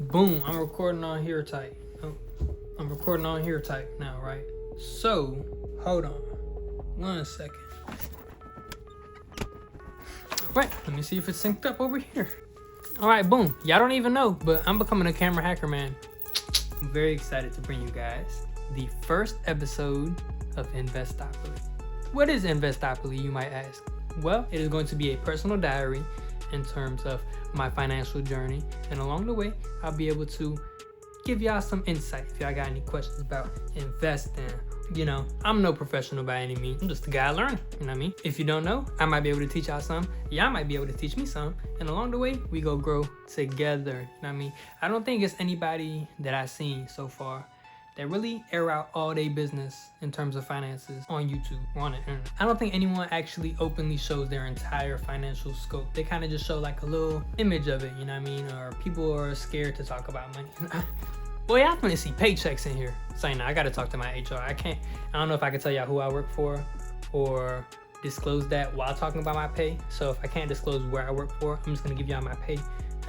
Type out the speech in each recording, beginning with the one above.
Boom, I'm recording on here tight. Oh, I'm recording on here tight now, right? So, hold on 1 second. Right, let me see if it's synced up over here. All right, boom. Y'all don't even know, but I'm becoming a camera hacker, man. I'm very excited to bring you guys the first episode of Investopoly. What is Investopoly, you might ask? Well, it is going to be a personal diary in terms of my financial journey, and along the way I'll be able to give y'all some insight if y'all got any questions about investing. You know, I'm no professional by any means. I'm just a guy learning, you know what I mean? If you don't know, I might be able to teach y'all some. Y'all might be able to teach me some. And along the way, we go grow together, you know what I mean? I don't think it's anybody that I've seen so far that really air out all day business in terms of finances on YouTube or on the internet. I don't think anyone actually openly shows their entire financial scope. They kind of just show like a little image of it, you know what I mean? Or people are scared to talk about money. Boy, I want to see paychecks in here. Saying that, I gotta talk to my HR. I don't know if I can tell y'all who I work for or disclose that while talking about my pay. So if I can't disclose where I work for, I'm just gonna give y'all my pay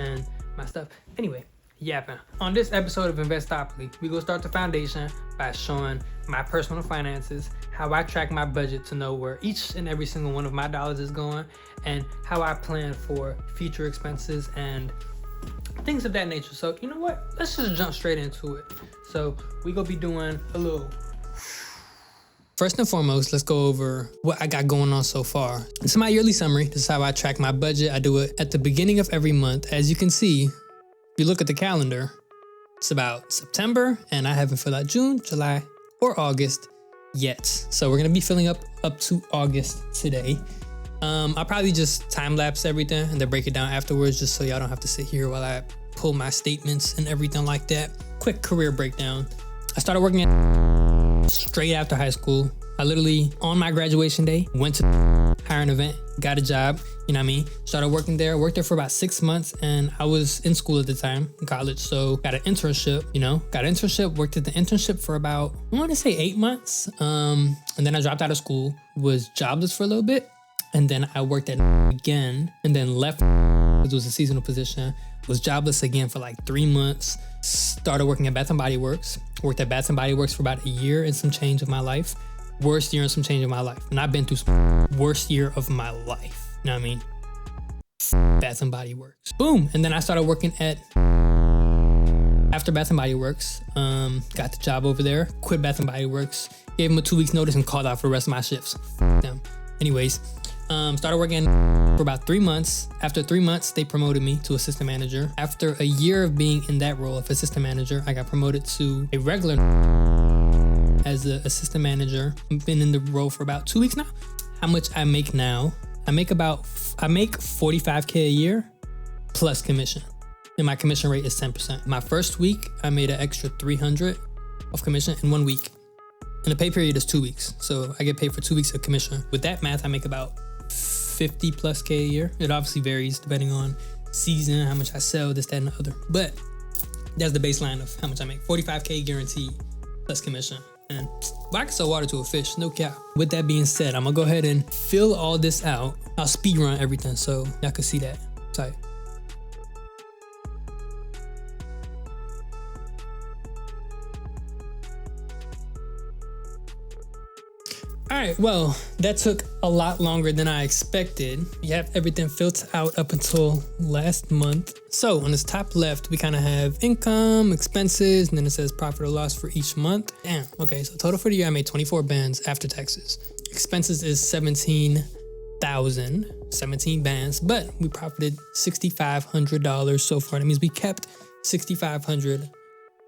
and my stuff. Anyway, yapping. On this episode of Investopoly, we gonna start the foundation by showing my personal finances, how I track my budget to know where each and every single one of my dollars is going, and how I plan for future expenses and things of that nature. So you know what? Let's just jump straight into it. So we gonna be doing a little. First and foremost, let's go over what I got going on so far. This is my yearly summary. This is how I track my budget. I do it at the beginning of every month. As you can see, if you look at the calendar, it's about September, and I haven't filled out June, July, or August yet. So we're gonna be filling up to August today. I'll probably just time lapse everything and then break it down afterwards, just so y'all don't have to sit here while I pull my statements and everything like that. Quick career breakdown. I started working straight after high school. I literally, on my graduation day, went to hiring event, got a job, you know what I mean? Started working there, worked there for about 6 months, and I was in school at the time, in college, so got an internship, worked at the internship for about, I want to say 8 months, and then I dropped out of school, was jobless for a little bit, and then I worked at again, and then left because it was a seasonal position, was jobless again for like 3 months, started working at Bath & Body Works, worked at Bath & Body Works for about a year and some change of my life. Worst year and some change of my life. And I've been through worst year of my life. You know what I mean? Bath & Body Works. Boom. And then I started working after Bath & Body Works. Got the job over there. Quit Bath & Body Works. Gave them a 2 weeks notice and called out for the rest of my shifts. Them. Anyways, started working for about 3 months. After 3 months, they promoted me to assistant manager. After a year of being in that role of assistant manager, I got promoted to a regular as the assistant manager. I've been in the role for about 2 weeks now. How much I make now? I make 45K a year plus commission. And my commission rate is 10%. My first week, I made an extra 300 of commission in 1 week. And the pay period is 2 weeks. So I get paid for 2 weeks of commission. With that math, I make about 50 plus K a year. It obviously varies depending on season, how much I sell, this, that, and the other. But that's the baseline of how much I make. 45K guaranteed plus commission. And I can sell water to a fish, no cap. With that being said, I'm gonna go ahead and fill all this out. I'll speed run everything so y'all can see that. Tight. All right, well, that took a lot longer than I expected. You have everything filled out up until last month. So on this top left, we kind of have income, expenses, and then it says profit or loss for each month. Damn, okay, so total for the year, I made 24 bands after taxes. Expenses is 17 bands, but we profited $6,500 so far. That means we kept $6,500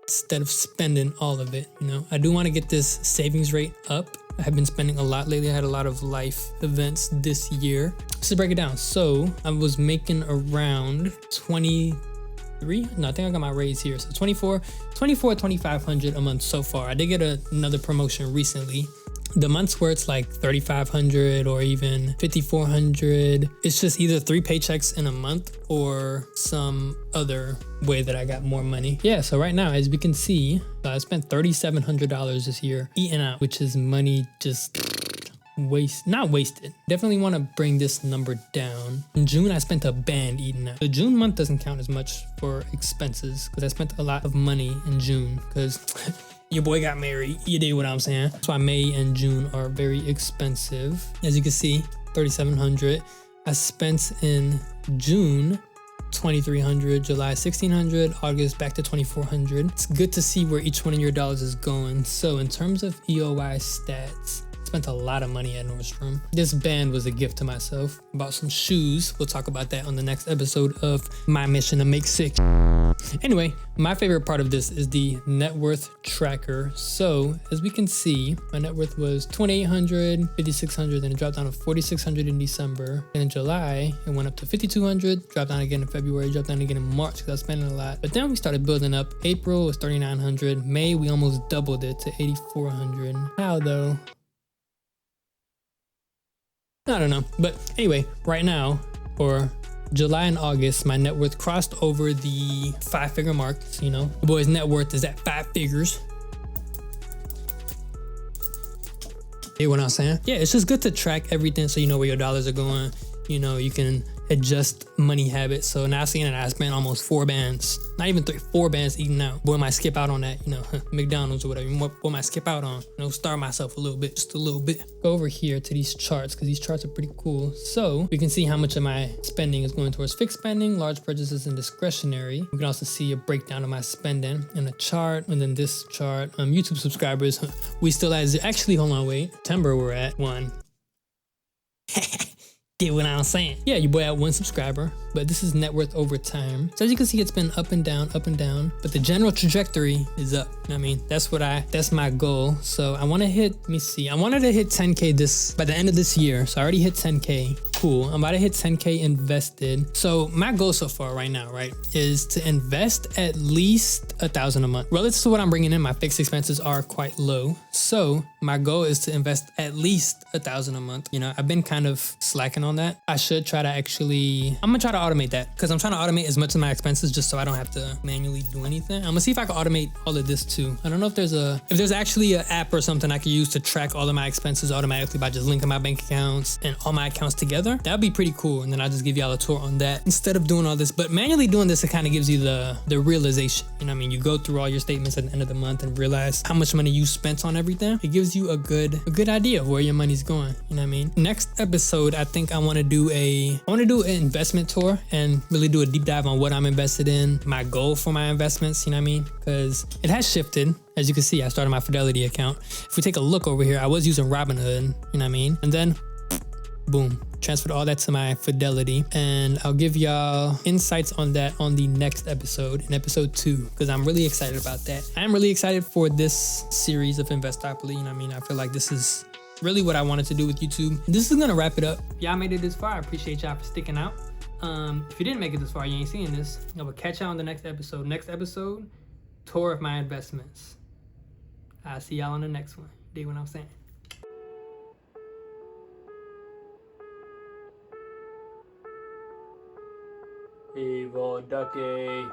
instead of spending all of it, you know. I do want to get this savings rate up. I have been spending a lot lately. I had a lot of life events this year. Let's break it down. So I was making around 23. No, I think I got my raise here. So 2,500 a month so far. I did get another promotion recently. The months where it's like 3,500 or even 5,400, it's just either 3 paychecks in a month or some other way that I got more money. Yeah, so right now, as we can see, I spent $3,700 this year eating out, which is money just not wasted. Definitely want to bring this number down. In June, I spent a band eating out. The June month doesn't count as much for expenses because I spent a lot of money in June because your boy got married. You dig what I'm saying? That's why May and June are very expensive. As you can see, $3,700. I spent in June 2,300, July 1,600, August back to 2,400. It's good to see where each one of your dollars is going. So in terms of EOI stats, I spent a lot of money at Nordstrom. This band was a gift to myself. Bought some shoes. We'll talk about that on the next episode of My Mission to Make Sick. Anyway, my favorite part of this is the net worth tracker. So as we can see, my net worth was 2,800, 5,600, then it dropped down to 4,600 in December. And in July, it went up to 5,200, dropped down again in February, dropped down again in March because I was spending a lot. But then we started building up. April was 3,900. May, we almost doubled it to 8,400. How though? I don't know. But anyway, right now, for July and August, my net worth crossed over the 5-figure mark. So, you know, the boy's net worth is at 5 figures. Hear what I'm saying? Yeah, it's just good to track everything so you know where your dollars are going. You know, you can adjust money habits. So now seeing that I spent almost 4 bands, not even 3, 4 bands eating out. Boy, might skip out on that, you know, McDonald's or whatever. What might skip out on? You know, starve myself a little bit, just a little bit. Go over here to these charts because these charts are pretty cool. So we can see how much of my spending is going towards fixed spending, large purchases, and discretionary. We can also see a breakdown of my spending in a chart, and then this chart. YouTube subscribers, we still actually, hold on, wait. September we're at 1. Get what I'm saying? Yeah, your boy at 1 subscriber, but this is net worth over time. So as you can see, it's been up and down, but the general trajectory is up. I mean, that's my goal. So I want to hit, let me see. I wanted to hit 10K by the end of this year. So I already hit 10K. Cool. I'm about to hit 10K invested. So my goal so far right now, right, is to invest at least $1,000 a month. Relative to what I'm bringing in, my fixed expenses are quite low. So my goal is to invest at least $1,000 a month. You know, I've been kind of slacking on that. I should try to I'm gonna try to automate that because I'm trying to automate as much of my expenses just so I don't have to manually do anything. I'm gonna see if I can automate all of this too. I don't know if there's actually an app or something I could use to track all of my expenses automatically by just linking my bank accounts and all my accounts together. That'd be pretty cool. And then I'll just give y'all a tour on that instead of doing all this. But manually doing this, it kind of gives you the realization. You know what I mean? You go through all your statements at the end of the month and realize how much money you spent on everything. It gives you a good idea of where your money's going. You know what I mean? Next episode, I think I want to do an investment tour and really do a deep dive on what I'm invested in, my goal for my investments. You know what I mean? Because it has shifted. As you can see, I started my Fidelity account. If we take a look over here, I was using Robinhood. You know what I mean? And then boom, transferred all that to my Fidelity, and I'll give y'all insights on that on the next episode, in episode 2, because I'm really excited about that. I'm really excited for this series of Investopoly. You know what I mean? I feel like this is really what I wanted to do with YouTube. This is gonna wrap it up. If y'all made it this far, I appreciate y'all for sticking out. If you didn't make it this far, you ain't seeing this, I will catch y'all on the next episode. Next episode, tour of my investments. I'll see y'all on the next one. Dig what I'm saying? Evil Ducky.